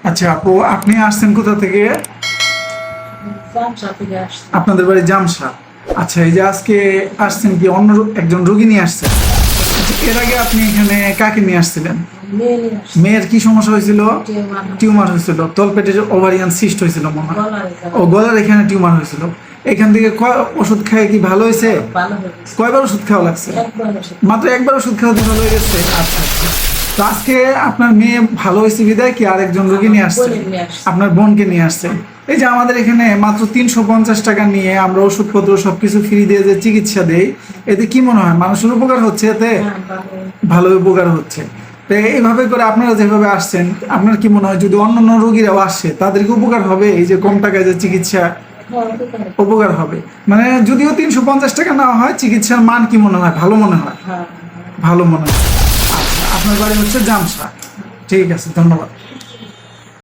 আচ্ছা আপু, আপনি আসছেন কোথা থেকে? জামশা থেকে আসছি। আপনাদের বাড়ি জামশা। আচ্ছা, এই যে আজকে আসছেন কি অন্য একজন রোগী নিয়ে আসছেন? আচ্ছা, এর আগে আপনি এখানে কাকে নিয়ে আসছিলেন? মেয়ে নিয়ে আসছি। মেয়ের কি সমস্যা হয়েছিল? টিউমার টিউমার হয়েছিল, তলপেটের ওভারিয়ান সিস্ট হয়েছিল মনে হয়। গলায় ও, গলার এখানে টিউমার হয়েছিল। এখান থেকে ওষুধ খেয়ে কি ভালো হয়েছে? ভালো হয়ে গেছে। কয়বার ওষুধ খাওয়া লাগছে? একবার ওষুধ। মাত্র একবার ওষুধ খাওয়া ভালো হয়ে গেছে? আচ্ছা আচ্ছা। তো আজকে আপনার মেয়ে ভালো হয়েছে বিদায় কি আরেকজন রোগী নিয়ে আসছে? বোনের নিয়ে আসছি। আপনার বোনকে নিয়ে আসছে। এই যে আমাদের এখানে মাত্র 350 টাকা নিয়ে আমরা ওষুধপত্র সবকিছু ফ্রি দিয়ে যে চিকিৎসা দেই, এতে কি মনে হয় মানুষের উপকার হচ্ছে? এতে হ্যাঁ, ভালো। ভালো উপকার হচ্ছে। তো এইভাবে করে আপনারা যেভাবে আসছেন, আপনার কি মনে হয় যদি অন্যান্য রোগীরাও আসে তাদেরকে উপকার হবে? এই যে কম টাকায় যে চিকিৎসা, হ্যাঁ, উপকার। উপকার হবে। মানে যদিও 350 টাকা নেওয়া হয়, চিকিৎসার মান কি মনে হয়? ভালো মনে হয়? হ্যাঁ। ভালো মনে হয়। আচ্ছা, আপনার বাড়ি হচ্ছে জামশা। ঠিক আছে, ধন্যবাদ।